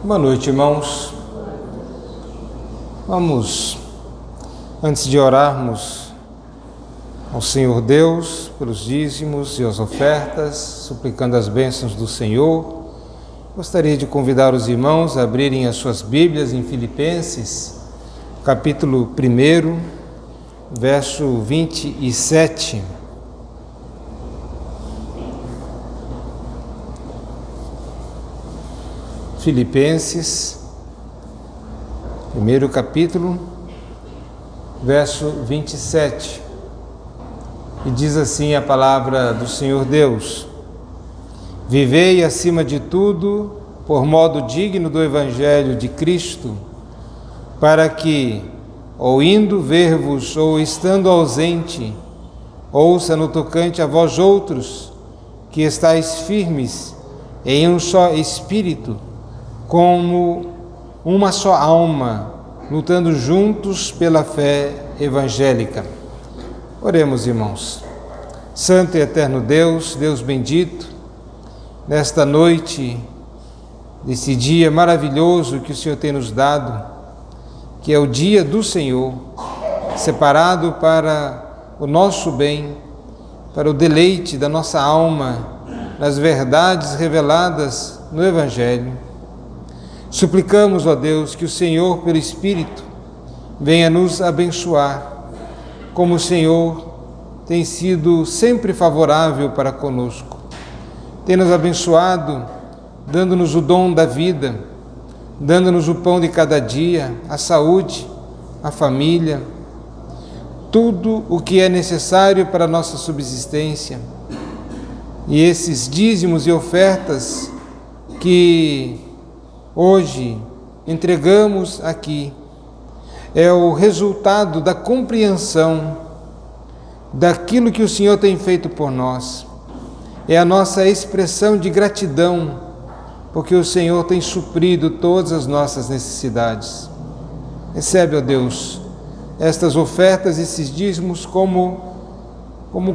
Boa noite, irmãos. Vamos, antes de orarmos ao Senhor Deus pelos dízimos e as ofertas, suplicando as bênçãos do Senhor, gostaria de convidar os irmãos a abrirem as suas Bíblias em Filipenses, capítulo 1, verso 27. Filipenses, 1º capítulo, verso 27, e diz assim a palavra do Senhor Deus: Vivei acima de tudo por modo digno do Evangelho de Cristo, para que, ou indo ver-vos, ou estando ausente, ouça no tocante a vós outros, que estáis firmes em um só espírito, como uma só alma, lutando juntos pela fé evangélica. Oremos, irmãos. Santo e eterno Deus, Deus bendito, nesta noite, nesse dia maravilhoso que o Senhor tem nos dado, que é o dia do Senhor, separado para o nosso bem, para o deleite da nossa alma, nas verdades reveladas no Evangelho. Suplicamos, ó Deus, que o Senhor, pelo Espírito, venha nos abençoar, como o Senhor tem sido sempre favorável para conosco. Tem nos abençoado, dando-nos o dom da vida, dando-nos o pão de cada dia, a saúde, a família, tudo o que é necessário para a nossa subsistência. E esses dízimos e ofertas que hoje entregamos aqui é o resultado da compreensão daquilo que o Senhor tem feito por nós. É a nossa expressão de gratidão, porque o Senhor tem suprido todas as nossas necessidades. Recebe, ó Deus, estas ofertas, esses dízimos como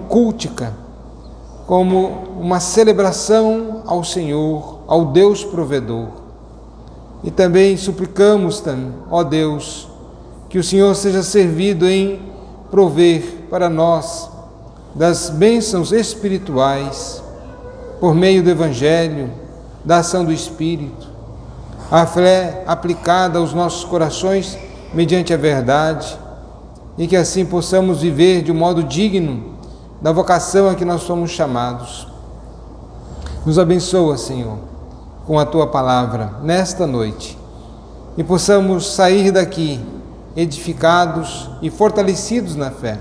cultica, como uma celebração ao Senhor, ao Deus provedor. E também suplicamos, ó Deus, que o Senhor seja servido em prover para nós das bênçãos espirituais, por meio do Evangelho, da ação do Espírito, a fé aplicada aos nossos corações mediante a verdade, e que assim possamos viver de um modo digno da vocação a que nós somos chamados. Nos abençoa, Senhor, com a Tua palavra nesta noite, e possamos sair daqui edificados e fortalecidos na fé,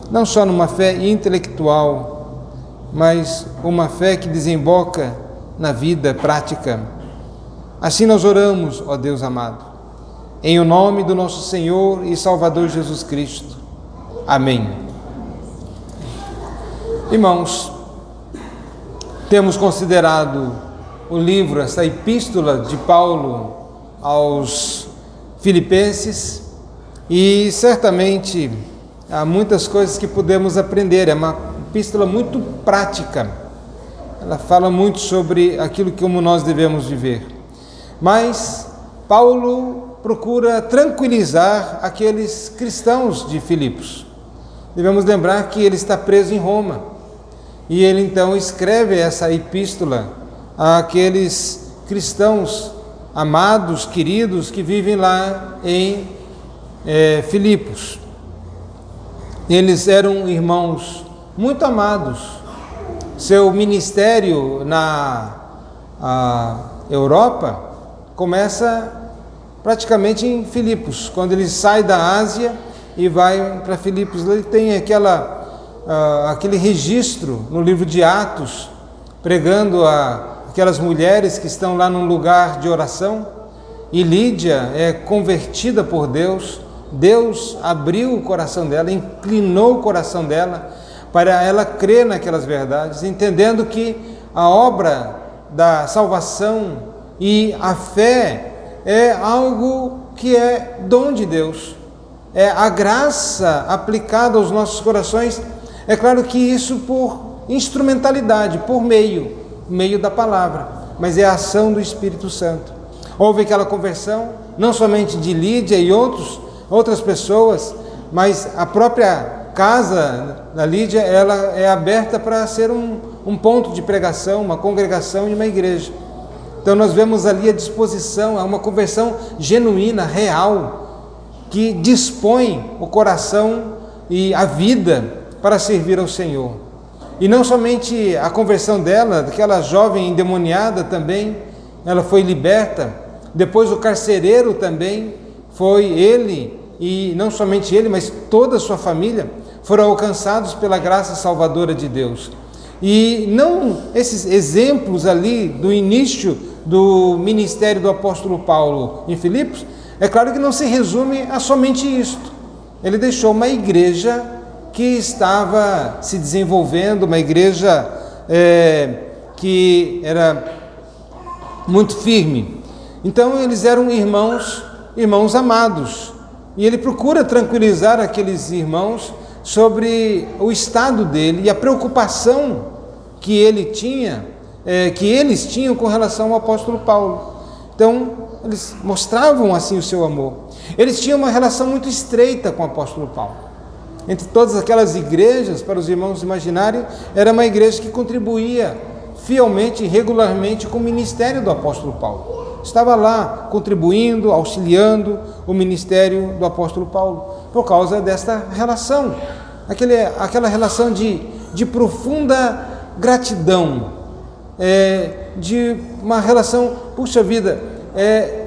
não só numa fé intelectual, mas uma fé que desemboca na vida prática. Assim nós oramos, ó Deus amado, em o nome do nosso Senhor e Salvador Jesus Cristo. Amém. Irmãos, temos considerado o livro, essa epístola de Paulo aos Filipenses, e certamente há muitas coisas que podemos aprender. É uma epístola muito prática, ela fala muito sobre aquilo como nós devemos viver, mas Paulo procura tranquilizar aqueles cristãos de Filipos. Devemos lembrar que ele está preso em Roma, e ele então escreve essa epístola àqueles cristãos amados, queridos, que vivem lá em Filipos. Eles eram irmãos muito amados. Seu ministério na Europa começa praticamente em Filipos. Quando ele sai da Ásia e vai para Filipos, ele tem aquele registro no livro de Atos, pregando aquelas mulheres que estão lá num lugar de oração, e Lídia é convertida por Deus. Deus abriu o coração dela, inclinou o coração dela para ela crer naquelas verdades, entendendo que a obra da salvação e a fé é algo que é dom de Deus, é a graça aplicada aos nossos corações. É claro que isso por instrumentalidade, por meio da palavra, mas é a ação do Espírito Santo. Houve aquela conversão, não somente de Lídia e outras pessoas, mas a própria casa da Lídia, ela é aberta para ser um ponto de pregação, uma congregação e uma igreja. Então nós vemos ali a disposição, uma conversão genuína, real, que dispõe o coração e a vida para servir ao Senhor. E não somente a conversão dela, daquela jovem endemoniada também, ela foi liberta. Depois o carcereiro também foi ele, e não somente ele, mas toda a sua família foram alcançados pela graça salvadora de Deus. E não esses exemplos ali do início do ministério do apóstolo Paulo em Filipos, é claro que não se resume a somente isto. Ele deixou uma igreja que estava se desenvolvendo, uma igreja que era muito firme. Então eles eram irmãos amados, e ele procura tranquilizar aqueles irmãos sobre o estado dele e a preocupação que eles tinham com relação ao apóstolo Paulo. Então eles mostravam assim o seu amor. Eles tinham uma relação muito estreita com o apóstolo Paulo. Entre todas aquelas igrejas, para os irmãos imaginarem, era uma igreja que contribuía fielmente e regularmente com o ministério do apóstolo Paulo. Estava lá contribuindo, auxiliando o ministério do apóstolo Paulo, por causa desta relação, aquela relação de profunda gratidão, de uma relação, puxa vida,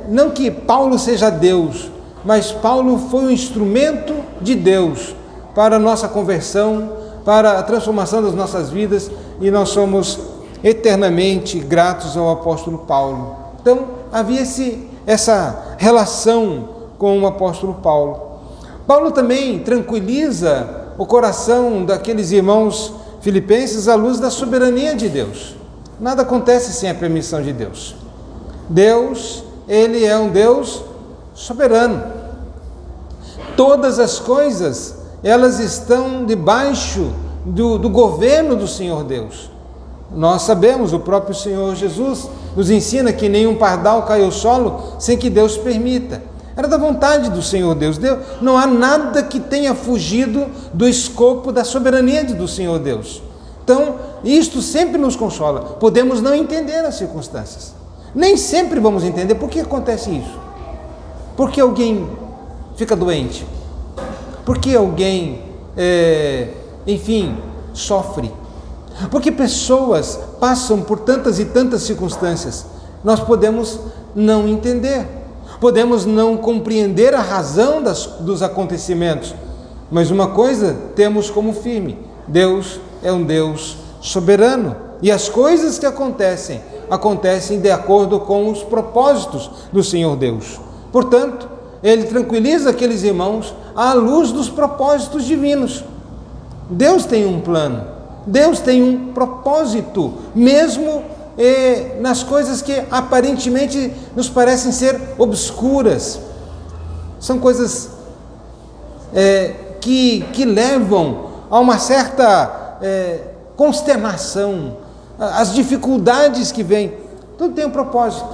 não que Paulo seja Deus, mas Paulo foi um instrumento de Deus para a nossa conversão, para a transformação das nossas vidas, e nós somos eternamente gratos ao apóstolo Paulo. Então, havia essa relação com o apóstolo Paulo. Paulo também tranquiliza o coração daqueles irmãos filipenses à luz da soberania de Deus. Nada acontece sem a permissão de Deus. Deus, Ele é um Deus soberano. Todas as coisas, elas estão debaixo do governo do Senhor Deus. Nós sabemos, o próprio Senhor Jesus nos ensina que nenhum pardal cai ao solo sem que Deus permita. Era da vontade do Senhor Deus. Não há nada que tenha fugido do escopo da soberania do Senhor Deus. Então, isto sempre nos consola. Podemos não entender as circunstâncias. Nem sempre vamos entender por que acontece isso. Por que alguém fica doente? Por que alguém, sofre? Porque pessoas passam por tantas e tantas circunstâncias. Nós podemos não entender, podemos não compreender a razão dos acontecimentos, mas uma coisa temos como firme: Deus é um Deus soberano, e as coisas que acontecem de acordo com os propósitos do Senhor Deus. Portanto, ele tranquiliza aqueles irmãos à luz dos propósitos divinos. Deus tem um plano, Deus tem um propósito, mesmo nas coisas que aparentemente nos parecem ser obscuras. São coisas que levam a uma certa consternação, as dificuldades que vêm. Tudo tem um propósito,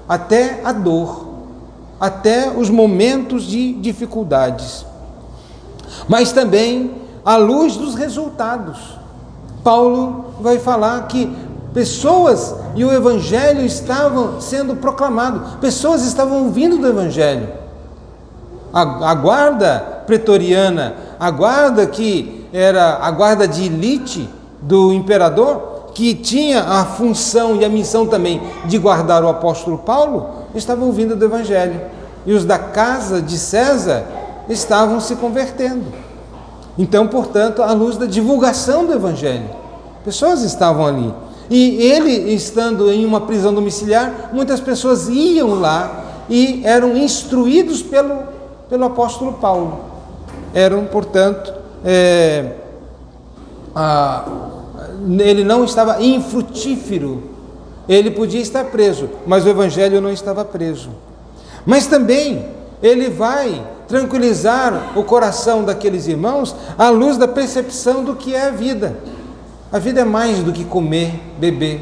até a dor, até os momentos de dificuldades. Mas também à luz dos resultados. Paulo vai falar que pessoas e o Evangelho estavam sendo proclamado, pessoas estavam ouvindo do Evangelho. A guarda pretoriana, a guarda que era a guarda de elite do imperador, que tinha a função e a missão também de guardar o apóstolo Paulo, estavam ouvindo do Evangelho. E os da casa de César estavam se convertendo. Então, portanto, à luz da divulgação do Evangelho, pessoas estavam ali. E ele, estando em uma prisão domiciliar, muitas pessoas iam lá e eram instruídos pelo apóstolo Paulo. Eram, portanto, ele não estava infrutífero. Ele podia estar preso, mas o Evangelho não estava preso. Mas também ele vai tranquilizar o coração daqueles irmãos à luz da percepção do que é a vida. A vida é mais do que comer, beber.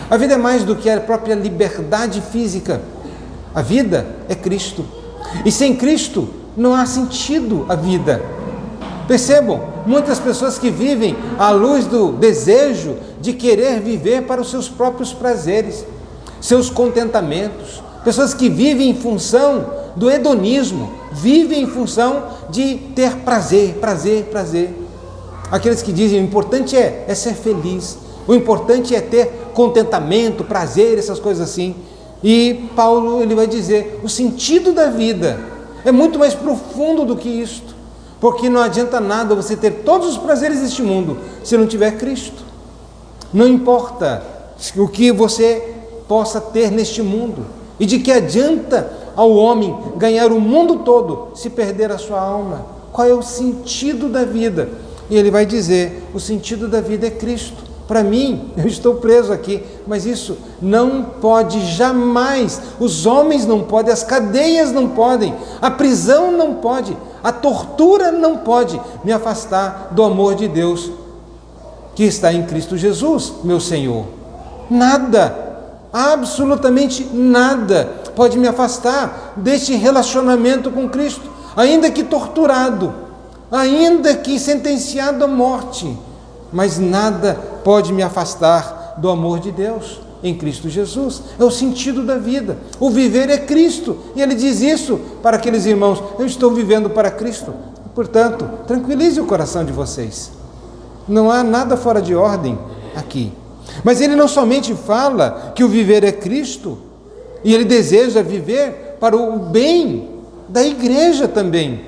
A vida é mais do que a própria liberdade física. A vida é Cristo. E sem Cristo não há sentido a vida. Percebam, muitas pessoas que vivem à luz do desejo de querer viver para os seus próprios prazeres, seus contentamentos, pessoas que vivem em função do hedonismo, vivem em função de ter prazer, prazer, prazer. Aqueles que dizem o importante é ser feliz, o importante é ter contentamento, prazer, essas coisas assim. E Paulo ele vai dizer, o sentido da vida é muito mais profundo do que isto, porque não adianta nada você ter todos os prazeres deste mundo se não tiver Cristo. Não importa o que você possa ter neste mundo, e de que adianta ao homem ganhar o mundo todo se perder a sua alma? Qual é o sentido da vida? E ele vai dizer, o sentido da vida é Cristo. Para mim, eu estou preso aqui, mas isso não pode jamais, os homens não podem, as cadeias não podem, a prisão não pode, a tortura não pode me afastar do amor de Deus que está em Cristo Jesus, meu Senhor. Nada, absolutamente nada pode me afastar deste relacionamento com Cristo, ainda que torturado, ainda que sentenciado à morte, mas nada pode me afastar do amor de Deus em Cristo Jesus. É o sentido da vida. O viver é Cristo. E ele diz isso para aqueles irmãos: eu estou vivendo para Cristo. Portanto, tranquilize o coração de vocês. Não há nada fora de ordem aqui. Mas ele não somente fala que o viver é Cristo, e ele deseja viver para o bem da igreja também.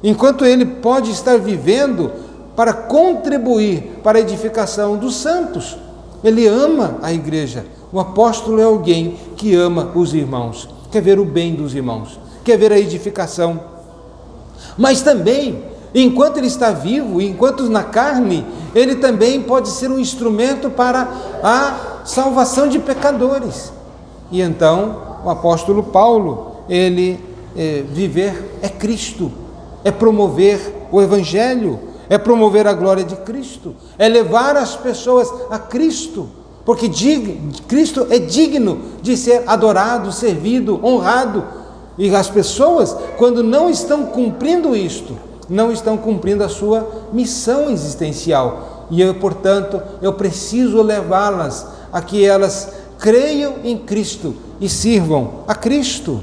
Enquanto ele pode estar vivendo para contribuir para a edificação dos santos. Ele ama a igreja. O apóstolo é alguém que ama os irmãos, quer ver o bem dos irmãos, quer ver a edificação. Mas também, enquanto ele está vivo, enquanto na carne, ele também pode ser um instrumento para a salvação de pecadores. E então, o apóstolo Paulo, viver é Cristo, é promover o Evangelho, é promover a glória de Cristo, é levar as pessoas a Cristo, porque Cristo é digno de ser adorado, servido, honrado. E as pessoas, quando não estão cumprindo isto, não estão cumprindo a sua missão existencial. E eu, portanto, eu preciso levá-las a que elas creiam em Cristo e sirvam a Cristo.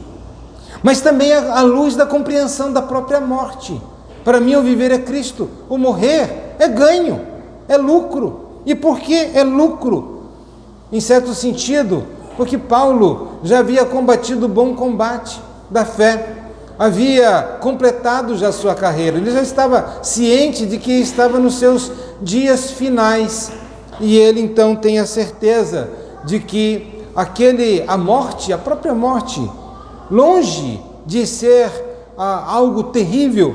Mas também à luz da compreensão da própria morte. Para mim, o viver é Cristo, o morrer é ganho, é lucro. E por que é lucro? Em certo sentido, porque Paulo já havia combatido o bom combate da fé, havia completado já a sua carreira, ele já estava ciente de que estava nos seus dias finais, e ele então tem a certeza de que a morte, a própria morte, longe de ser algo terrível,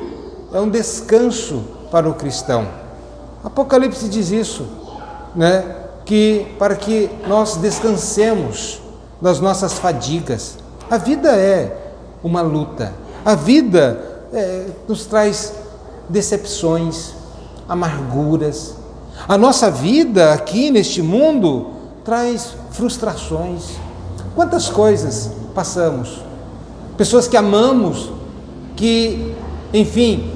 é um descanso para o cristão. Apocalipse diz isso, né? Que para que nós descansemos das nossas fadigas. A vida é uma luta. A vida nos traz decepções, amarguras. A nossa vida aqui neste mundo traz frustrações. Quantas coisas passamos? Pessoas que amamos, que, enfim,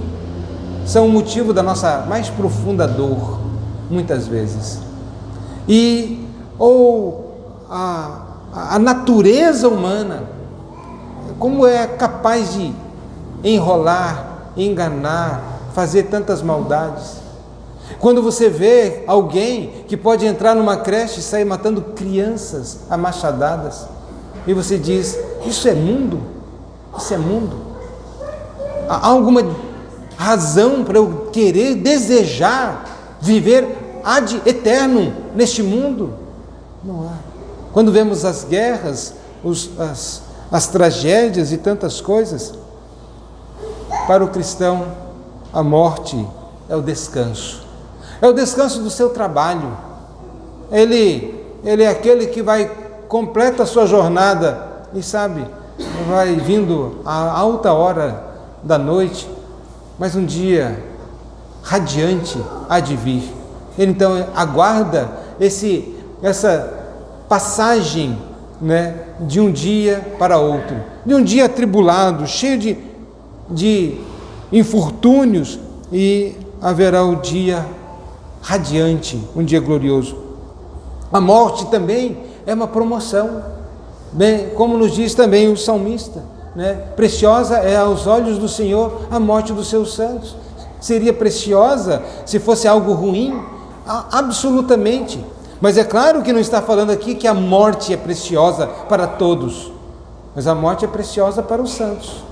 são o motivo da nossa mais profunda dor, muitas vezes. Ou a natureza humana, como é capaz de enrolar, enganar, fazer tantas maldades. Quando você vê alguém que pode entrar numa creche e sair matando crianças a machadadas, e você diz, isso é mundo? Isso é mundo? Há alguma razão para eu querer, desejar viver ad eternum neste mundo? Não há. Quando vemos as guerras, as tragédias e tantas coisas, para o cristão a morte é o descanso. É o descanso do seu trabalho. Ele é aquele que completa a sua jornada e vai vindo a alta hora da noite, mas um dia radiante há de vir. Ele então aguarda essa passagem né, de um dia para outro, de um dia atribulado, cheio de infortúnios, e haverá o dia radiante, um dia glorioso. A morte também é uma promoção, bem, como nos diz também o salmista, né? Preciosa é aos olhos do Senhor a morte dos seus santos. Seria preciosa se fosse algo ruim? Absolutamente. Mas é claro que não está falando aqui que a morte é preciosa para todos, mas a morte é preciosa para os santos.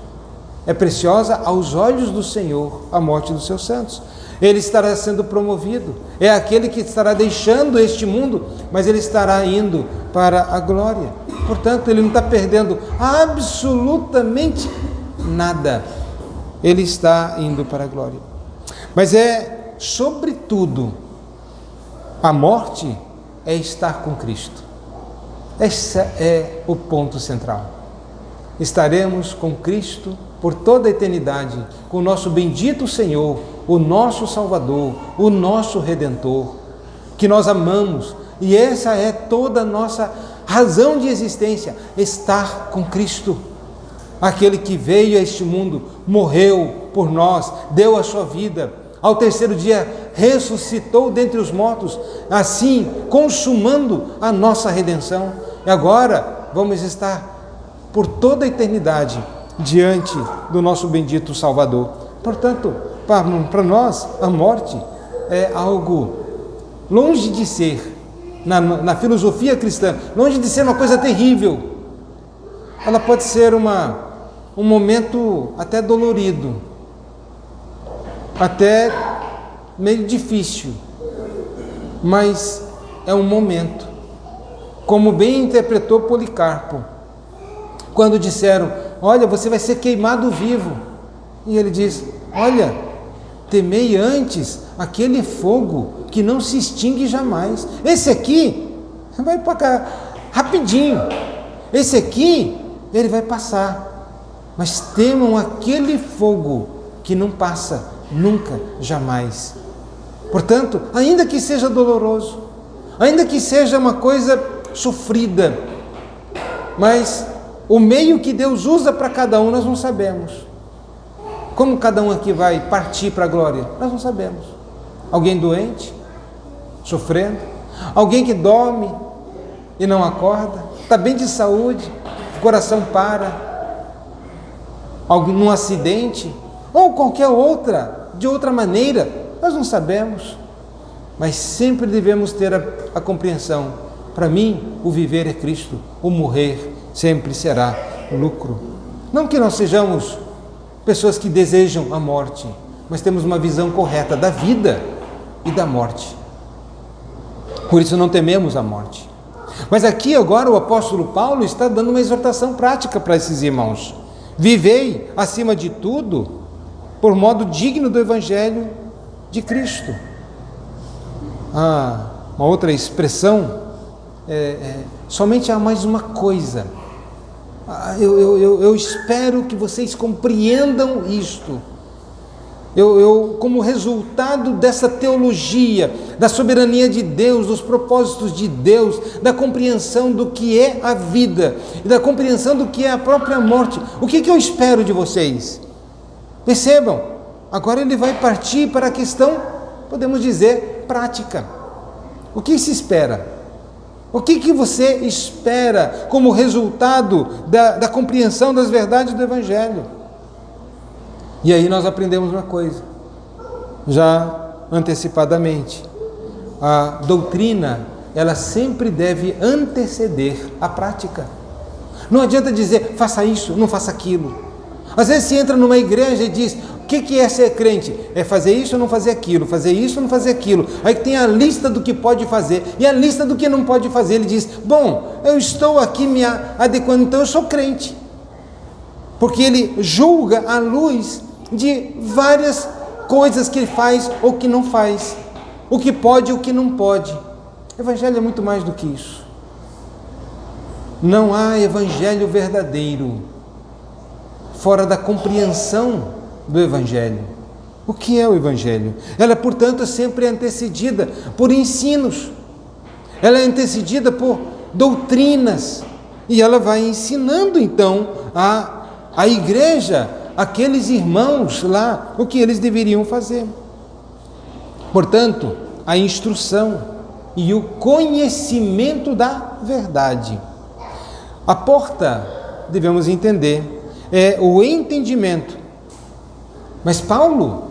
É preciosa aos olhos do Senhor a morte dos seus santos. Ele estará sendo promovido, é aquele que estará deixando este mundo, mas ele estará indo para a glória. Portanto, ele não está perdendo absolutamente nada, ele está indo para a glória. Mas sobretudo, a morte é estar com Cristo. Esse é o ponto central. Estaremos com Cristo por toda a eternidade, com o nosso bendito Senhor, o nosso Salvador, o nosso Redentor, que nós amamos, e essa é toda a nossa razão de existência, estar com Cristo, aquele que veio a este mundo, morreu por nós, deu a sua vida, ao terceiro dia ressuscitou dentre os mortos, assim consumando a nossa redenção, e agora vamos estar por toda a eternidade diante do nosso bendito Salvador. Portanto, para nós, a morte é algo longe de ser, na filosofia cristã, longe de ser uma coisa terrível. Ela pode ser um momento até dolorido, até meio difícil, mas é um momento, como bem interpretou Policarpo, quando disseram: olha, você vai ser queimado vivo, e ele diz: olha, temei antes aquele fogo que não se extingue jamais. Esse aqui vai pagar rapidinho, esse aqui ele vai passar, mas temam aquele fogo que não passa nunca, jamais. Portanto, ainda que seja doloroso, ainda que seja uma coisa sofrida, mas o meio que Deus usa para cada um nós não sabemos. Como cada um aqui vai partir para a glória? Nós não sabemos. Alguém doente, sofrendo, alguém que dorme e não acorda, está bem de saúde, o coração para, alguém num acidente, ou qualquer de outra maneira, nós não sabemos. Mas sempre devemos ter a compreensão: para mim, o viver é Cristo, o morrer sempre será lucro. Não que nós sejamos pessoas que desejam a morte, mas temos uma visão correta da vida e da morte. Por isso não tememos a morte. Mas aqui agora o apóstolo Paulo está dando uma exortação prática para esses irmãos. Vivei, acima de tudo, por modo digno do Evangelho de Cristo. Uma outra expressão, somente há mais uma coisa. Eu espero que vocês compreendam isto. Como resultado dessa teologia, da soberania de Deus, dos propósitos de Deus, da compreensão do que é a vida, e da compreensão do que é a própria morte, o que eu espero de vocês? Percebam, agora ele vai partir para a questão, podemos dizer, prática. O que se espera? O que você espera como resultado da compreensão das verdades do Evangelho? E aí nós aprendemos uma coisa, já antecipadamente: a doutrina, ela sempre deve anteceder a prática. Não adianta dizer, faça isso, não faça aquilo. Às vezes se entra numa igreja e diz, o que é ser crente? É fazer isso ou não fazer aquilo, fazer isso ou não fazer aquilo. Aí tem a lista do que pode fazer e a lista do que não pode fazer. Ele diz, bom, eu estou aqui me adequando, então eu sou crente. Porque ele julga à luz de várias coisas que ele faz ou que não faz, o que pode e o que não pode. O Evangelho é muito mais do que isso. Não há Evangelho verdadeiro fora da compreensão do Evangelho. O que é o Evangelho? Ela, portanto, sempre é antecedida por ensinos, ela é antecedida por doutrinas, E ela vai ensinando então a igreja, aqueles irmãos lá, o que eles deveriam fazer. Portanto, a instrução e o conhecimento da verdade. A porta, devemos entender, é o entendimento. Mas Paulo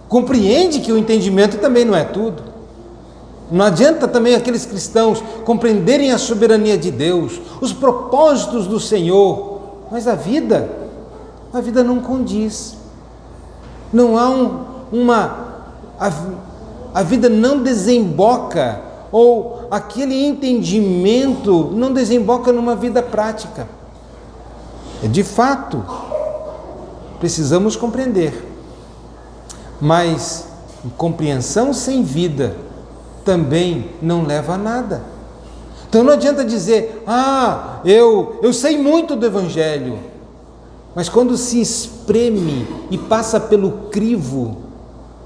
compreende que o entendimento também não é tudo. Não adianta também aqueles cristãos compreenderem a soberania de Deus, os propósitos do Senhor, mas a vida não condiz. Não há a vida não desemboca, ou aquele entendimento não desemboca numa vida prática. De fato, precisamos compreender, mas compreensão sem vida também não leva a nada. Então não adianta dizer, eu sei muito do Evangelho, mas quando se espreme e passa pelo crivo,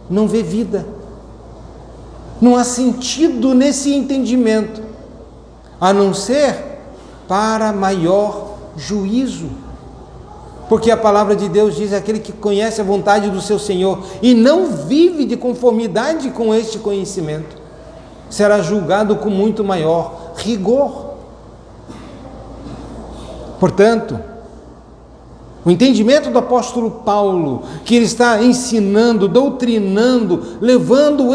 não vê vida. Não há sentido nesse entendimento, a não ser para maior juízo. Porque a palavra de Deus diz: aquele que conhece a vontade do seu Senhor e não vive de conformidade com este conhecimento, será julgado com muito maior rigor. Portanto, o entendimento do apóstolo Paulo, que ele está ensinando, doutrinando, levando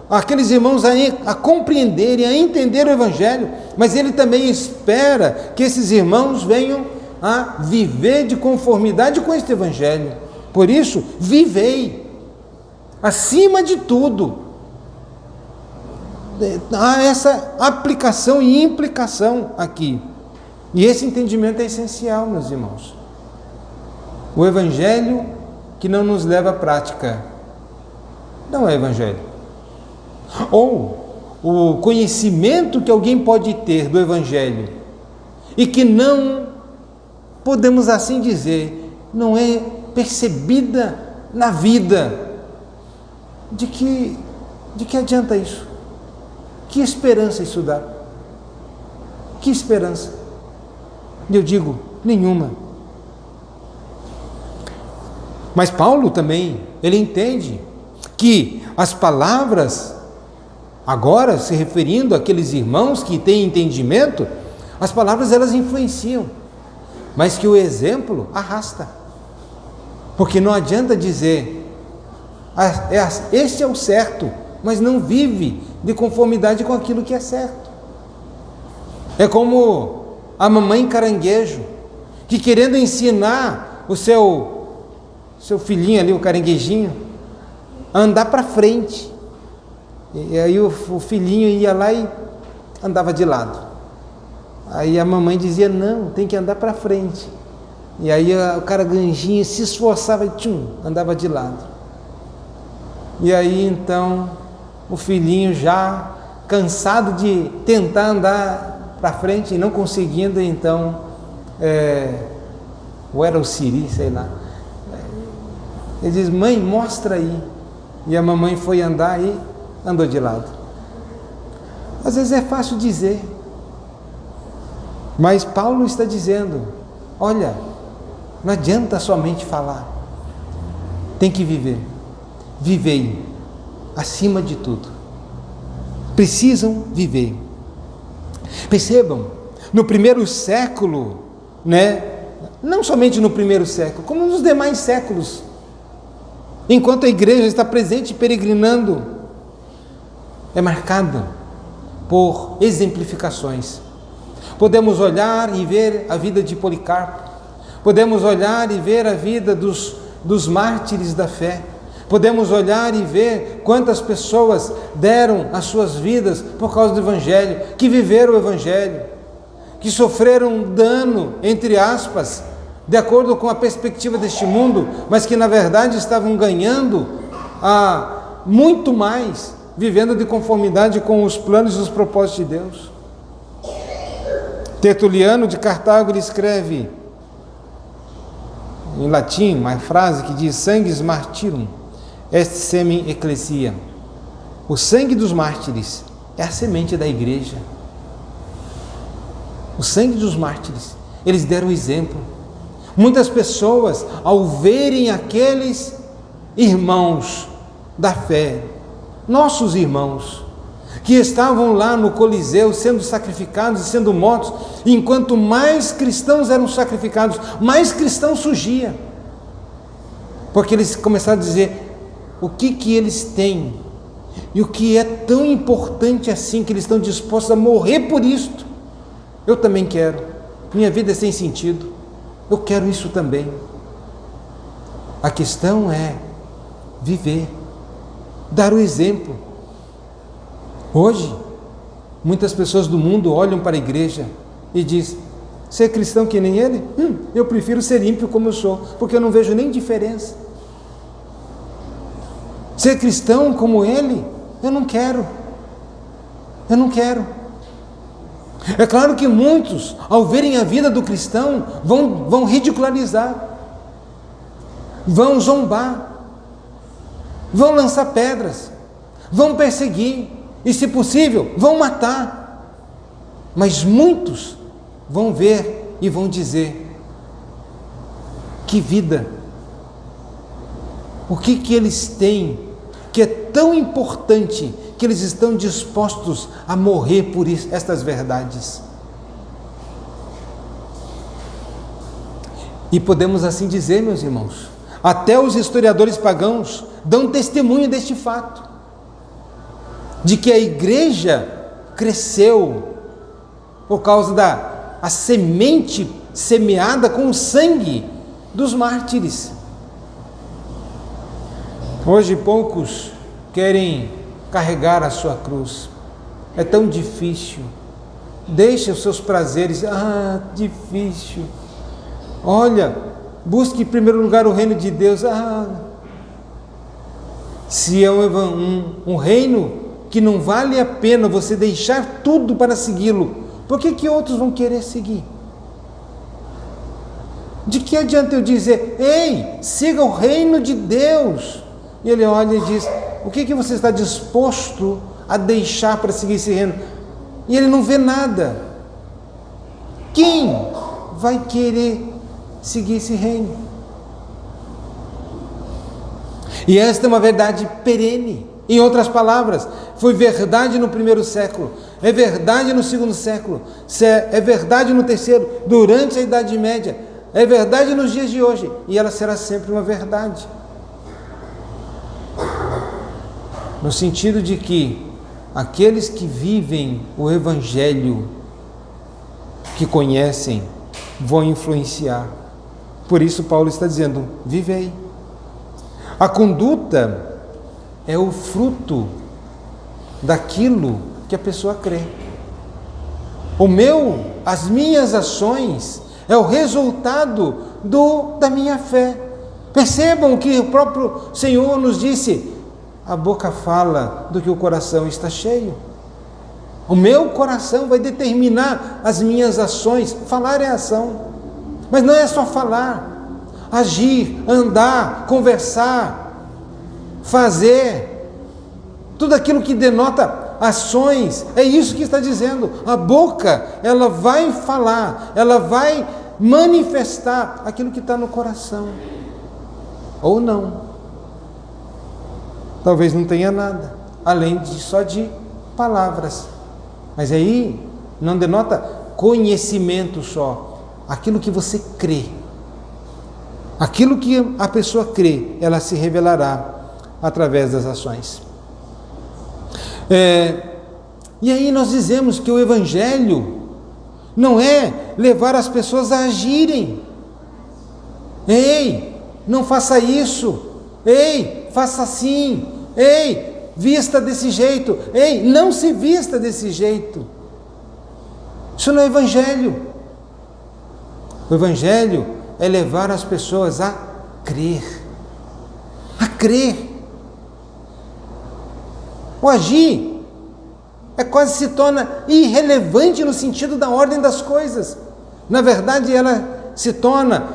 aqueles irmãos a compreenderem, a entender o Evangelho, mas ele também espera que esses irmãos venham a viver de conformidade com este Evangelho. Por isso, vivei, acima de tudo. Há essa aplicação e implicação aqui. E esse entendimento é essencial, meus irmãos. O Evangelho que não nos leva à prática não é Evangelho. Ou o conhecimento que alguém pode ter do Evangelho e que não, podemos assim dizer, não é percebida na vida, de que adianta isso? Que esperança isso dá? Que esperança? Eu digo, nenhuma. Mas Paulo também, ele entende que as palavras, agora se referindo àqueles irmãos que têm entendimento, as palavras elas influenciam, mas que o exemplo arrasta. Porque não adianta dizer, este é o certo, mas não vive de conformidade com aquilo que é certo. É como a mamãe caranguejo, que querendo ensinar o seu filhinho ali, o caranguejinho, a andar para frente. E aí o filhinho ia lá e andava de lado. Aí a mamãe dizia, não, tem que andar para frente. E aí o caranguejinho se esforçava e andava de lado. E aí então o filhinho, já cansado de tentar andar para frente e não conseguindo, então ou era o siri, sei lá, ele diz, mãe, mostra aí. E a mamãe foi andar e andou de lado. Às vezes é fácil dizer, mas Paulo está dizendo, olha, não adianta somente falar, tem que viver. Vivei, acima de tudo. Precisam viver. Percebam, no primeiro século, não somente no primeiro século, como nos demais séculos, enquanto a igreja está presente e peregrinando, é marcada por exemplificações. Podemos olhar e ver a vida de Policarpo, podemos olhar e ver a vida dos mártires da fé, podemos olhar e ver quantas pessoas deram as suas vidas por causa do Evangelho, que viveram o Evangelho, que sofreram dano, entre aspas, de acordo com a perspectiva deste mundo, mas que na verdade estavam ganhando muito mais, vivendo de conformidade com os planos e os propósitos de Deus. Tertuliano de Cartago, ele escreve em latim uma frase que diz: sanguis martyrum est semen ecclesia. O sangue dos mártires é a semente da igreja. O sangue dos mártires, eles deram exemplo. Muitas pessoas, ao verem aqueles irmãos da fé, nossos irmãos, que estavam lá no Coliseu sendo sacrificados e sendo mortos, e enquanto mais cristãos eram sacrificados, mais cristãos surgia, porque eles começaram a dizer o que eles têm e o que é tão importante assim, que eles estão dispostos a morrer por isto. Eu também quero. Minha vida é sem sentido, eu quero isso também. A questão é viver, dar o exemplo. Hoje, muitas pessoas do mundo olham para a igreja e dizem: ser cristão que nem ele? Eu prefiro ser ímpio como eu sou, porque eu não vejo nem diferença. Ser cristão como ele? Eu não quero. Eu não quero. É claro que muitos, ao verem a vida do cristão, vão ridicularizar, vão zombar, vão lançar pedras, vão perseguir, e se possível, vão matar. Mas muitos vão ver e vão dizer: que vida! O que eles têm que é tão importante que eles estão dispostos a morrer por estas verdades? E podemos assim dizer, meus irmãos, até os historiadores pagãos dão testemunho deste fato, de que a igreja cresceu por causa da semente semeada com o sangue dos mártires. Hoje poucos querem carregar a sua cruz, é tão difícil. Deixe os seus prazeres, difícil. Olha, busque em primeiro lugar o reino de Deus. Se é um reino que não vale a pena você deixar tudo para segui-lo, por que outros vão querer seguir? De que adianta eu dizer: ei, siga o reino de Deus? E ele olha e diz: o que você está disposto a deixar para seguir esse reino? E ele não vê nada. Quem vai querer seguir esse reino? E esta é uma verdade perene. Em outras palavras, foi verdade no primeiro século, é verdade no segundo século, é verdade no terceiro, durante a Idade Média, é verdade nos dias de hoje, e ela será sempre uma verdade. No sentido de que aqueles que vivem o Evangelho, que conhecem, vão influenciar. Por isso Paulo está dizendo: vivei. A conduta é o fruto daquilo que a pessoa crê. As minhas ações é o resultado da minha fé. Percebam que o próprio Senhor nos disse: a boca fala do que o coração está cheio. O meu coração vai determinar as minhas ações. Falar é ação, mas não é só falar. Agir, andar, conversar, fazer, tudo aquilo que denota ações, é isso que está dizendo. A boca, ela vai falar, ela vai manifestar aquilo que está no coração, ou não. Talvez não tenha nada, além só de palavras, mas aí não denota conhecimento só, aquilo que você crê, aquilo que a pessoa crê, ela se revelará através das ações. E aí nós dizemos que o Evangelho não é levar as pessoas a agirem. Ei, não faça isso. Ei, faça assim. Ei, vista desse jeito. Ei, não se vista desse jeito. Isso não é Evangelho. O Evangelho é levar as pessoas a crer. A crer. O agir quase se torna irrelevante no sentido da ordem das coisas. Na verdade, ela se torna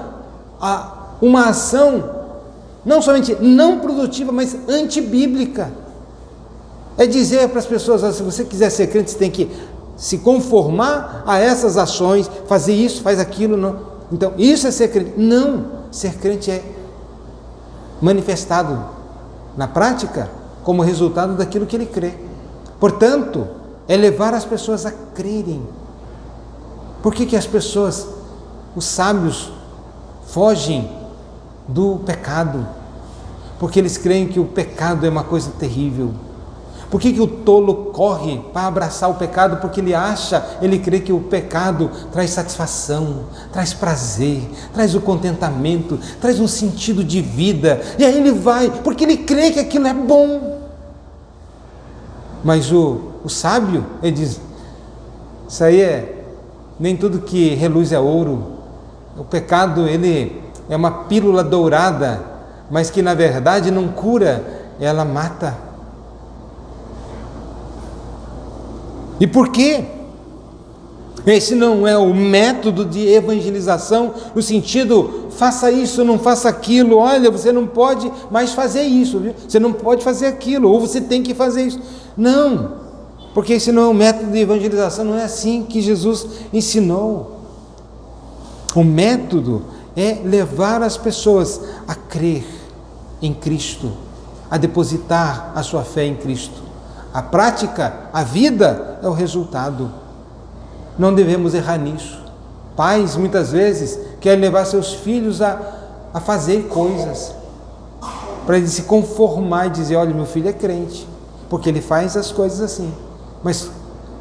uma ação não somente não produtiva, mas antibíblica. É dizer para as pessoas: se você quiser ser crente, você tem que se conformar a essas ações, fazer isso, faz aquilo, não. Então, isso é ser crente. Não, ser crente é manifestado na prática como resultado daquilo que ele crê. Portanto, é levar as pessoas a crerem. Por que as pessoas, os sábios, fogem do pecado? Porque eles creem que o pecado é uma coisa terrível. Por que o tolo corre para abraçar o pecado? Porque ele crê que o pecado traz satisfação, traz prazer, traz o contentamento, traz um sentido de vida. E aí ele vai, porque ele crê que aquilo é bom. Mas o sábio, ele diz, isso aí nem tudo que reluz é ouro. O pecado, ele é uma pílula dourada, mas que na verdade não cura, ela mata. E por quê? Esse não é o método de evangelização, no sentido, faça isso, não faça aquilo, olha, você não pode mais fazer isso, viu? Você não pode fazer aquilo, ou você tem que fazer isso. Não, porque esse não é o método de evangelização, não é assim que Jesus ensinou. O método é levar as pessoas a crer em Cristo, a depositar a sua fé em Cristo. A prática, a vida é o resultado. Não devemos errar nisso. Pais, muitas vezes, querem levar seus filhos a fazer coisas, para ele se conformar e dizer, olha, meu filho é crente, porque ele faz as coisas assim. Mas,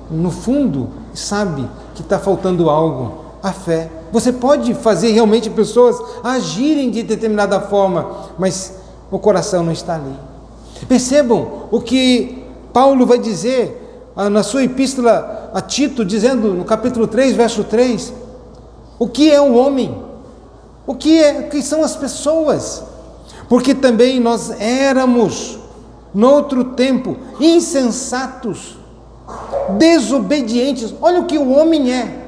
no fundo, sabe que está faltando algo, a fé. Você pode fazer realmente pessoas agirem de determinada forma, mas o coração não está ali. Percebam o que Paulo vai dizer na sua epístola a Tito, dizendo no capítulo 3, verso 3, o que é o homem? O que são as pessoas? Porque também nós éramos, noutro tempo, insensatos, desobedientes. Olha o que o homem é.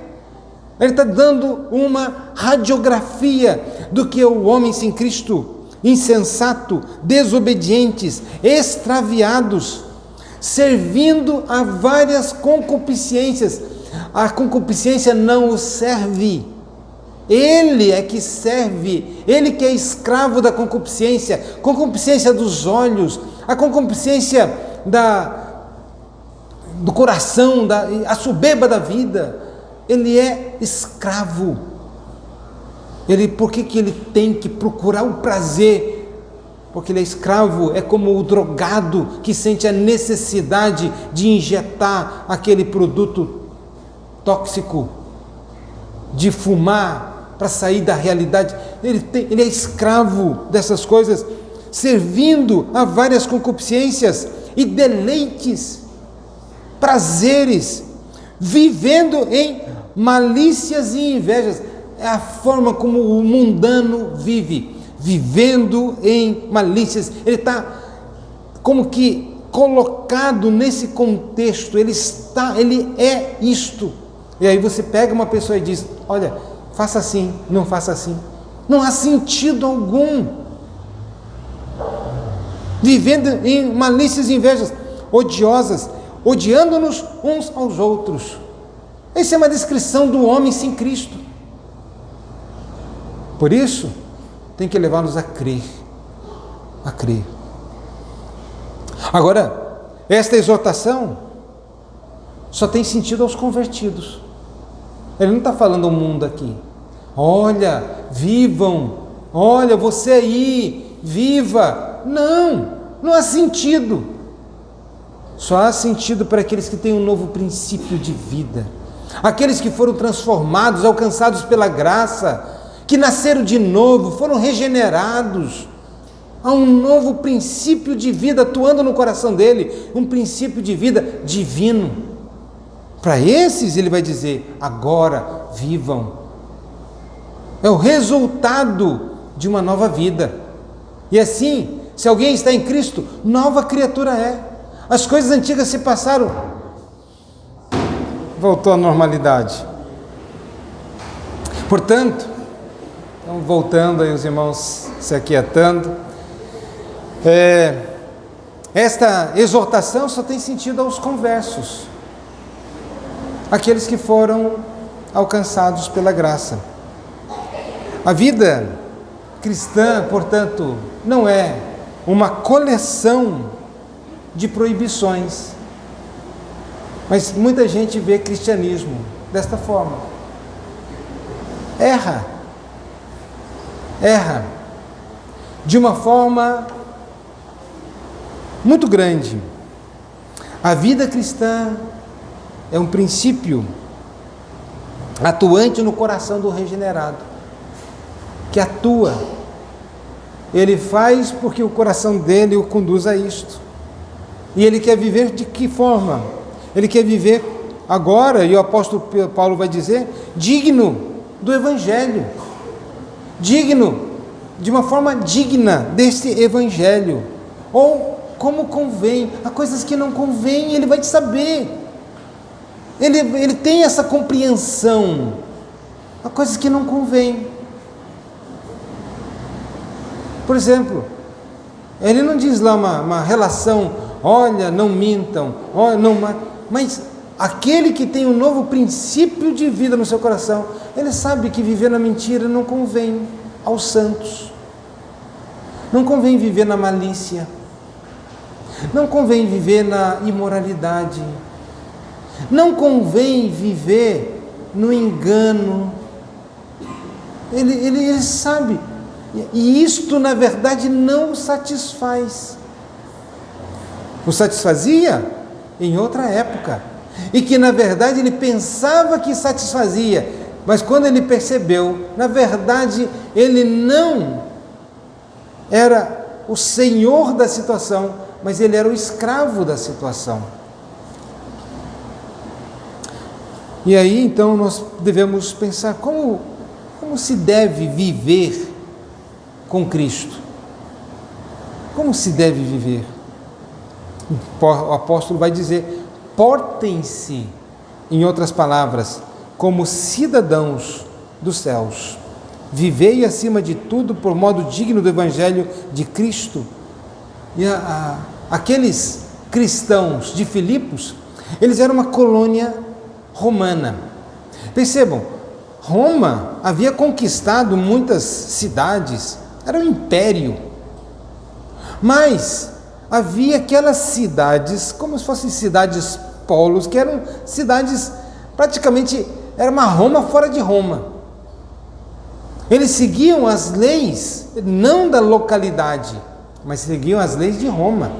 Ele está dando uma radiografia do que é o homem sem Cristo. Insensato, desobedientes, extraviados, servindo a várias concupiscências. A concupiscência não o serve, ele é que serve, ele que é escravo da concupiscência dos olhos, a concupiscência do coração, a soberba da vida. Ele é escravo. Por que ele tem que procurar o prazer? Porque ele é escravo, é como o drogado que sente a necessidade de injetar aquele produto tóxico, de fumar para sair da realidade. Ele é escravo dessas coisas, servindo a várias concupiscências e deleites, prazeres, vivendo em malícias e invejas. É a forma como o mundano vive, vivendo em malícias. Ele está como que colocado nesse contexto, ele é isto. E aí você pega uma pessoa e diz, olha, faça assim, não faça assim. Não há sentido algum. Vivendo em malícias e invejas, odiosas, odiando-nos uns aos outros. Essa é uma descrição do homem sem Cristo. Por isso, tem que levar-nos a crer. A crer. Agora, esta exortação só tem sentido aos convertidos. Ele não está falando ao mundo aqui. Olha, vivam. Olha, você aí, viva. Não há sentido. Só há sentido para aqueles que têm um novo princípio de vida. Aqueles que foram transformados, alcançados pela graça, que nasceram de novo, foram regenerados. Há um novo princípio de vida atuando no coração dele, um princípio de vida divino. Para esses ele vai dizer, agora vivam. É o resultado de uma nova vida. E assim, se alguém está em Cristo, nova criatura é. As coisas antigas se passaram, voltou à normalidade. Portanto, então, voltando aí os irmãos se aquietando, esta exortação só tem sentido aos conversos. aqueles que foram alcançados pela graça. A vida cristã, portanto, não é uma coleção de proibições, mas muita gente vê cristianismo desta forma. Erra de uma forma muito grande. A vida cristã é um princípio atuante no coração do regenerado, que atua. Ele faz porque o coração dele o conduz a isto. E ele quer viver de que forma? Ele quer viver agora, e o apóstolo Paulo vai dizer, digno do Evangelho. Digno, de uma forma digna deste Evangelho. Ou como convém. Há coisas que não convém, ele vai saber. Ele tem essa compreensão. Há coisas que não convém. Por exemplo, ele não diz lá uma relação, olha, não mintam, olha, não matem, mas aquele que tem um novo princípio de vida no seu coração, ele sabe que viver na mentira não convém aos santos, não convém viver na malícia, não convém viver na imoralidade, não convém viver no engano. Ele sabe. E isto, na verdade, não o satisfaz. O satisfazia em outra época. E que, na verdade, ele pensava que satisfazia. Mas quando ele percebeu, na verdade, ele não era o senhor da situação, mas ele era o escravo da situação. E aí, então, nós devemos pensar como se deve viver com Cristo. Como se deve viver? O apóstolo vai dizer, portem-se, em outras palavras, como cidadãos dos céus. Vivei acima de tudo por modo digno do Evangelho de Cristo. E aqueles cristãos de Filipos, eles eram uma colônia romana. Percebam, Roma havia conquistado muitas cidades, era um império, mas havia aquelas cidades, como se fossem cidades polos, que eram cidades, praticamente, era uma Roma fora de Roma. Eles seguiam as leis, não da localidade, mas seguiam as leis de Roma.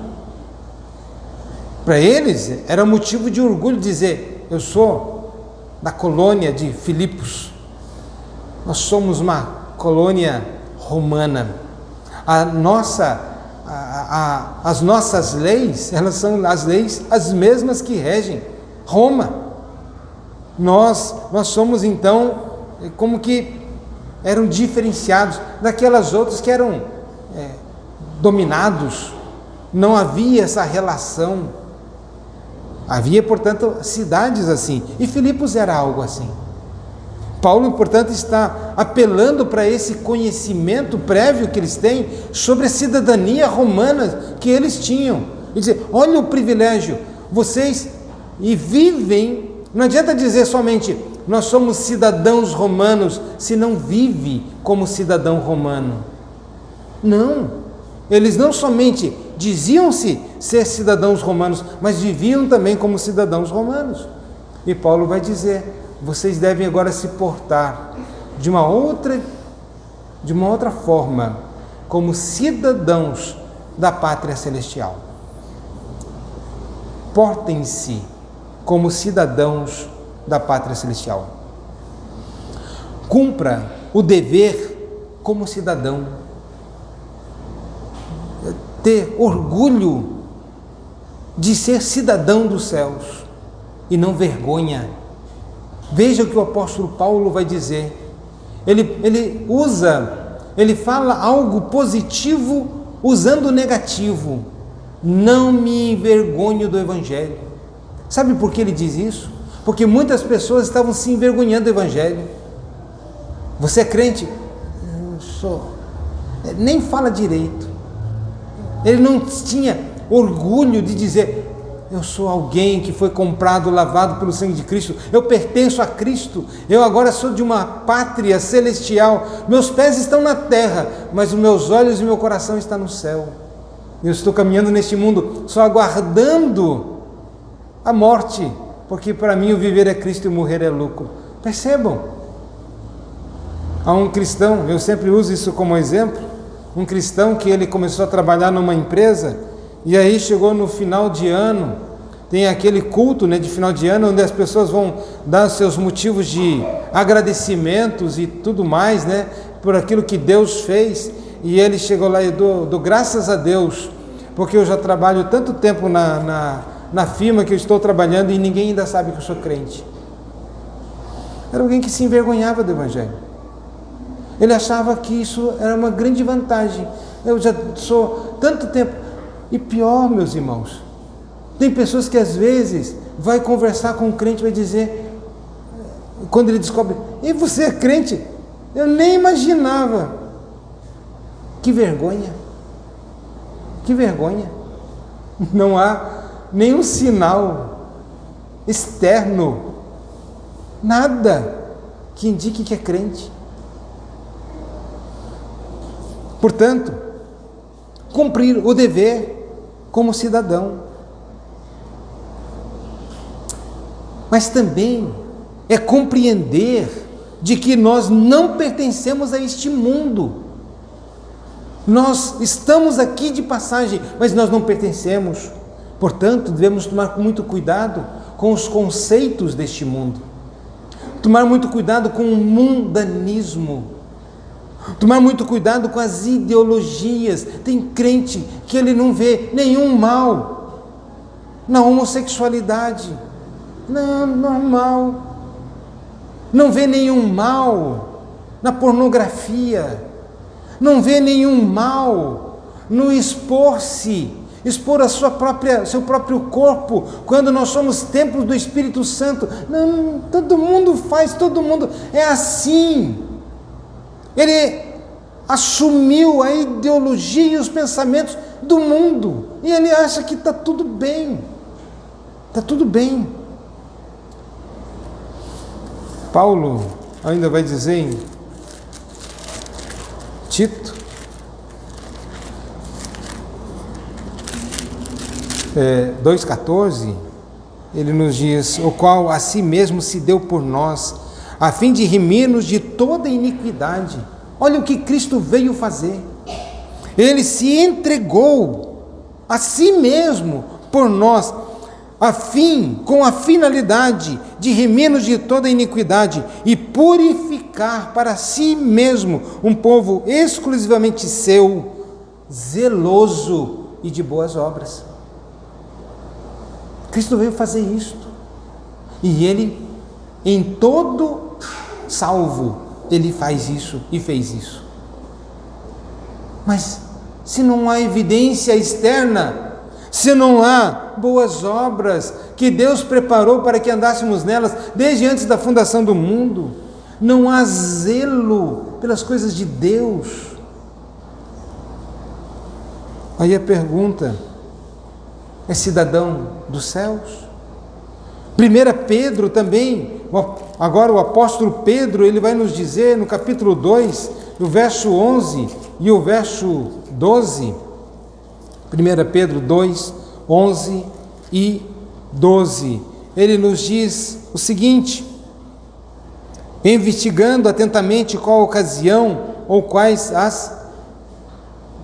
Para eles, era motivo de orgulho dizer, eu sou da colônia de Filipos, nós somos uma colônia romana. As nossas leis, elas são as leis as mesmas que regem Roma. Nós somos então como que eram diferenciados daquelas outras que eram dominados. Não havia essa relação. Havia, portanto, cidades assim. E Filipos era algo assim. Paulo, portanto, está apelando para esse conhecimento prévio que eles têm sobre a cidadania romana que eles tinham. E dizer, olha o privilégio, vocês vivem, não adianta dizer somente, nós somos cidadãos romanos, se não vive como cidadão romano. Não, eles não somente diziam-se ser cidadãos romanos, mas viviam também como cidadãos romanos. E Paulo vai dizer, vocês devem agora se portar de uma outra forma, como cidadãos da pátria celestial. Portem-se como cidadãos da pátria celestial. Cumpra o dever como cidadão. Ter orgulho de ser cidadão dos céus e não vergonha. Veja o que o apóstolo Paulo vai dizer. Ele fala algo positivo usando o negativo. Não me envergonho do Evangelho. Sabe por que ele diz isso? Porque muitas pessoas estavam se envergonhando do Evangelho. Você é crente? Não sou. Nem fala direito. Ele não tinha orgulho de dizer, eu sou alguém que foi comprado, lavado pelo sangue de Cristo, eu pertenço a Cristo, eu agora sou de uma pátria celestial, meus pés estão na terra, mas os meus olhos e meu coração estão no céu. Eu estou caminhando neste mundo só aguardando a morte, porque para mim o viver é Cristo e o morrer é lucro. Percebam, há um cristão, eu sempre uso isso como exemplo, um cristão que ele começou a trabalhar numa empresa, e aí chegou no final de ano, tem aquele culto, né, de final de ano, onde as pessoas vão dar os seus motivos de agradecimentos e tudo mais, né, por aquilo que Deus fez, e ele chegou lá e dou graças a Deus, porque eu já trabalho tanto tempo na firma que eu estou trabalhando e ninguém ainda sabe que eu sou crente. Era alguém que se envergonhava do Evangelho. Ele achava que isso era uma grande vantagem. Eu já sou tanto tempo. E pior, meus irmãos, tem pessoas que às vezes vai conversar com um crente, vai dizer, quando ele descobre, e você é crente? Eu nem imaginava. Que vergonha. Que vergonha. Não há nenhum sinal externo, nada que indique que é crente. Portanto, cumprir o dever como cidadão. Mas também é compreender de que nós não pertencemos a este mundo. Nós estamos aqui de passagem, mas nós não pertencemos. Portanto, devemos tomar muito cuidado com os conceitos deste mundo. Tomar muito cuidado com o mundanismo. Tomar muito cuidado com as ideologias. Tem crente que ele não vê nenhum mal na homossexualidade. Não, normal. Não vê nenhum mal na pornografia. Não vê nenhum mal no expor a seu próprio corpo, quando nós somos templos do Espírito Santo. Não, todo mundo faz, todo mundo é assim. Ele assumiu a ideologia e os pensamentos do mundo, e ele acha que está tudo bem. Está tudo bem. Paulo ainda vai dizer em Tito, 2,14, ele nos diz, o qual a si mesmo se deu por nós, a fim de remir-nos de toda iniquidade. Olha o que Cristo veio fazer. Ele se entregou a si mesmo por nós, com a finalidade de remir-nos de toda iniquidade e purificar para si mesmo um povo exclusivamente seu, zeloso e de boas obras. Cristo veio fazer isto, e ele, em todo salvo, ele faz isso e fez isso. Mas se não há evidência externa, se não há boas obras que Deus preparou para que andássemos nelas desde antes da fundação do mundo, não há zelo pelas coisas de Deus. Aí a pergunta: é cidadão dos céus? 1 Pedro também, agora o apóstolo Pedro, ele vai nos dizer no capítulo 2, no verso 11 e o verso 12, 1 Pedro 2, 11 e 12, ele nos diz o seguinte: investigando atentamente qual a ocasião ou quais as...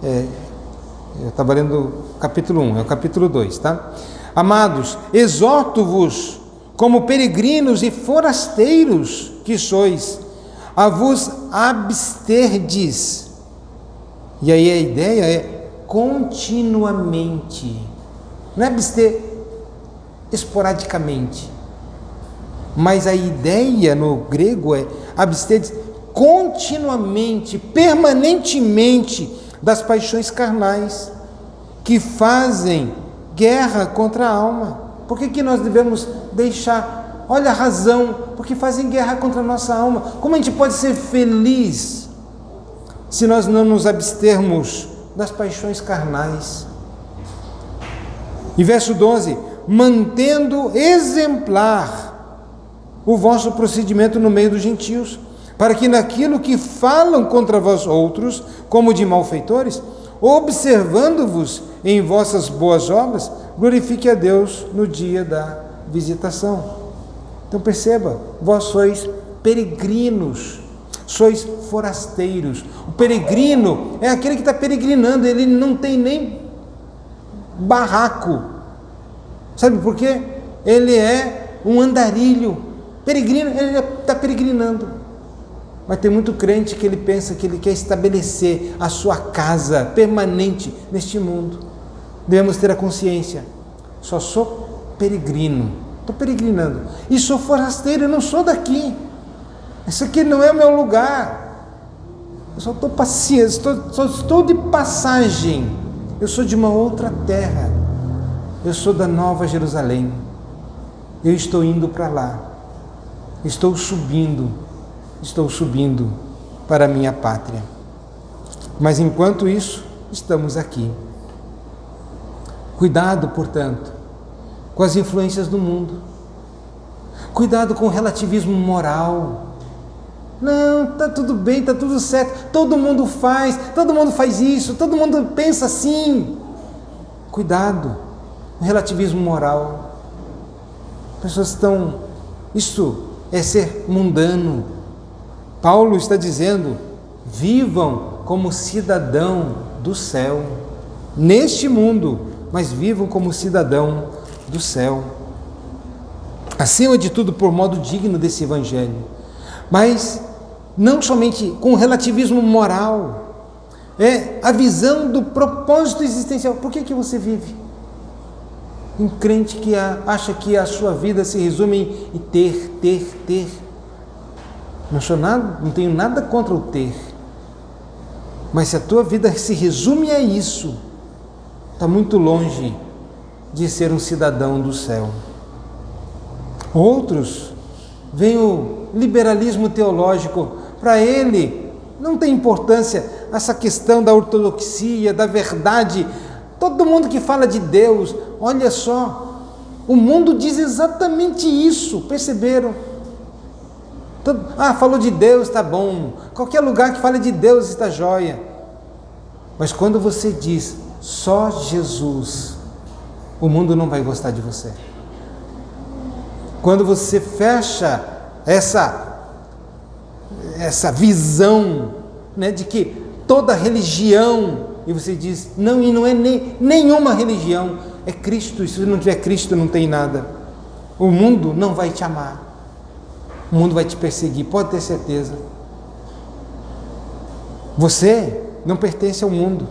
eu estava lendo o capítulo 1, é o capítulo 2, tá? Amados, exorto-vos como peregrinos e forasteiros que sois, a vos absterdes. E aí a ideia é continuamente, não é abster esporadicamente, mas a ideia no grego é abster continuamente, permanentemente das paixões carnais que fazem guerra contra a alma. Por que nós devemos deixar? Olha a razão, porque fazem guerra contra a nossa alma. Como a gente pode ser feliz se nós não nos abstermos das paixões carnais? E verso 12: mantendo exemplar o vosso procedimento no meio dos gentios, para que naquilo que falam contra vós outros, como de malfeitores, observando-vos em vossas boas obras, glorifique a Deus no dia da visitação. Então perceba, vós sois peregrinos, sois forasteiros. O peregrino é aquele que está peregrinando, ele não tem nem barraco. Sabe por quê? Ele é um andarilho. Peregrino, ele está peregrinando. Mas tem muito crente que ele pensa que ele quer estabelecer a sua casa permanente neste mundo. Devemos ter a consciência: só sou peregrino, estou peregrinando, e sou forasteiro, eu não sou daqui. Isso aqui não é o meu lugar. Eu só estou passeando, só estou de passagem. Eu sou de uma outra terra. Eu sou da Nova Jerusalém. Eu estou indo para lá. Estou subindo para a minha pátria. Mas enquanto isso, estamos aqui. Cuidado, portanto, com as influências do mundo. Cuidado com o relativismo moral. Não, está tudo bem, está tudo certo, todo mundo faz isso, todo mundo pensa assim. Cuidado, o relativismo moral. As pessoas estão... Isso é ser mundano. Paulo está dizendo: vivam como cidadão do céu, neste mundo, mas vivam como cidadão do céu. Acima de tudo, por modo digno desse evangelho. Mas não somente com o relativismo moral, é a visão do propósito existencial. Por que você vive? Um crente que acha que a sua vida se resume em ter. Não tenho nada contra o ter. Mas se a tua vida se resume a isso, está muito longe de ser um cidadão do céu. Outros veem o liberalismo teológico. Para ele não tem importância essa questão da ortodoxia, da verdade. Todo mundo que fala de Deus, olha só, o mundo diz exatamente isso, perceberam? Falou de Deus, está bom. Qualquer lugar que fale de Deus está jóia. Mas quando você diz só Jesus, o mundo não vai gostar de você. Quando você fecha essa visão, né, de que toda religião, e você diz, não, e não é nenhuma religião, é Cristo, e se não tiver Cristo não tem nada. O mundo não vai te amar. O mundo vai te perseguir, pode ter certeza. Você não pertence ao mundo.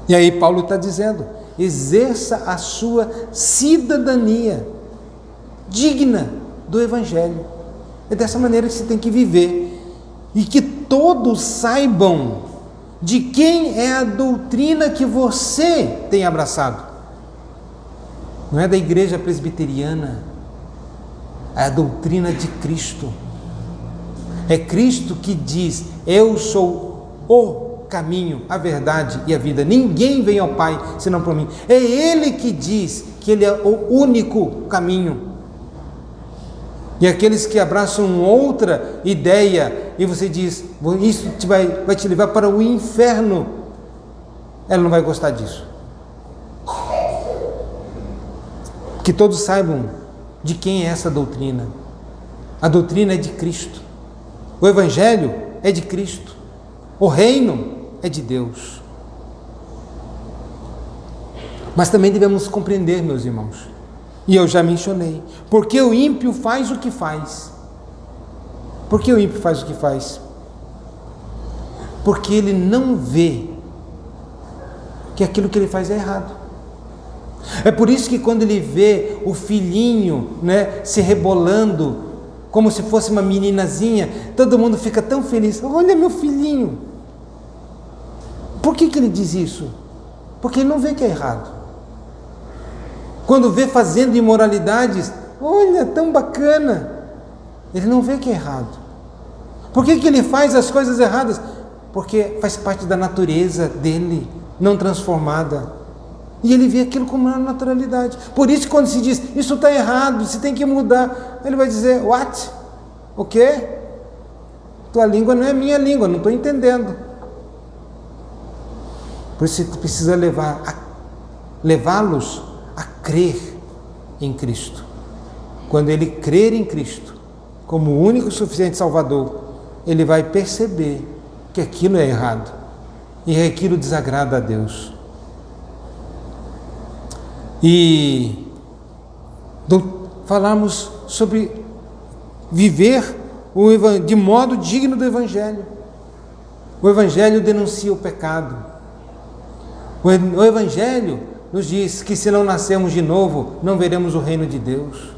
E aí Paulo está dizendo: exerça a sua cidadania digna do Evangelho. É dessa maneira que você tem que viver. E que todos saibam de quem é a doutrina que você tem abraçado. Não é da igreja presbiteriana, é a doutrina de Cristo. É Cristo que diz: eu sou o caminho, a verdade e a vida. Ninguém vem ao Pai senão por mim. É Ele que diz que Ele é o único caminho. E aqueles que abraçam outra ideia e você diz, isso vai te levar para o inferno, ela não vai gostar disso. Que todos saibam de quem é essa doutrina. A doutrina é de Cristo. O Evangelho é de Cristo. O reino é de Deus. Mas também devemos compreender, meus irmãos, e eu já mencionei, porque o ímpio faz o que faz. Por que o ímpio faz o que faz? Porque ele não vê que aquilo que ele faz é errado. É por isso que quando ele vê o filhinho, né, se rebolando, como se fosse uma meninazinha, todo mundo fica tão feliz. Olha meu filhinho. Por que ele diz isso? Porque ele não vê que é errado. Quando vê fazendo imoralidades, olha, tão bacana. Ele não vê que é errado. Por que ele faz as coisas erradas? Porque faz parte da natureza dele, não transformada. E ele vê aquilo como uma naturalidade. Por isso, quando se diz, isso está errado, você tem que mudar, ele vai dizer, what? O quê? Tua língua não é minha língua, não estou entendendo. Por isso você precisa levá-los a crer em Cristo. Quando ele crer em Cristo, como o único e suficiente Salvador, ele vai perceber que aquilo é errado e que aquilo desagrada a Deus. E falamos sobre viver de modo digno do Evangelho. O Evangelho denuncia o pecado. O Evangelho nos diz que se não nascermos de novo, não veremos o reino de Deus.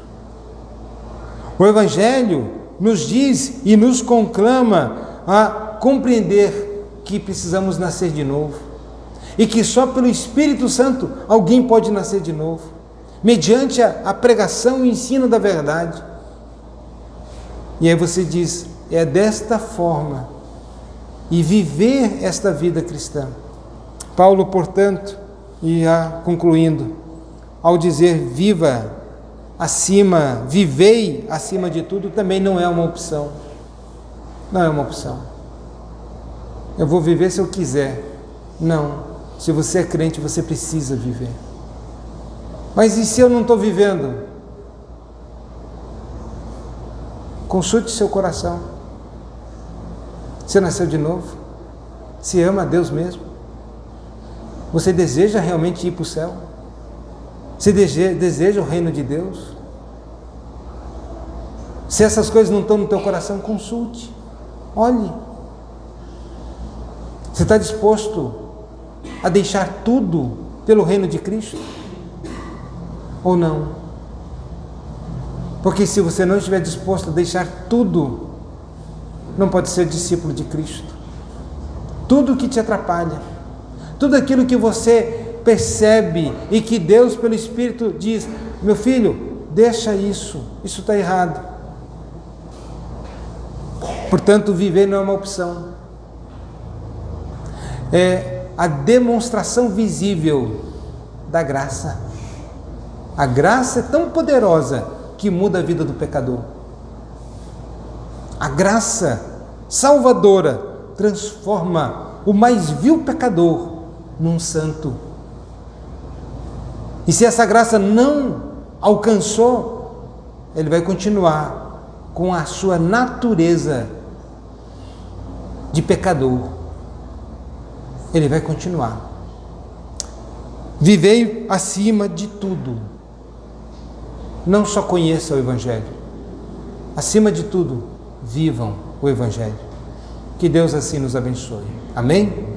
O Evangelho nos diz e nos conclama a compreender que precisamos nascer de novo. E que só pelo Espírito Santo alguém pode nascer de novo, mediante a pregação e o ensino da verdade. E aí você diz, é desta forma, e viver esta vida cristã. Paulo, portanto, concluindo, ao dizer vivei acima de tudo, também não é uma opção. Não é uma opção. Eu vou viver se eu quiser. Não. Se você é crente, você precisa viver. Mas e se eu não estou vivendo? Consulte seu coração. Você nasceu de novo? Você ama a Deus mesmo? Você deseja realmente ir para o céu? Você deseja o reino de Deus? Se essas coisas não estão no teu coração, consulte. Olhe. Você está disposto a deixar tudo pelo reino de Cristo? Ou não? Porque se você não estiver disposto a deixar tudo, não pode ser discípulo de Cristo. Tudo que te atrapalha, tudo aquilo que você percebe e que Deus pelo Espírito diz, meu filho, deixa isso está errado. Portanto, viver não é uma opção. É a demonstração visível da graça. A graça é tão poderosa que muda a vida do pecador. A graça salvadora transforma o mais vil pecador num santo. E se essa graça não alcançou, ele vai continuar com a sua natureza de pecador. Ele vai continuar. Vivei acima de tudo. Não só conheça o Evangelho. Acima de tudo, vivam o Evangelho. Que Deus assim nos abençoe. Amém?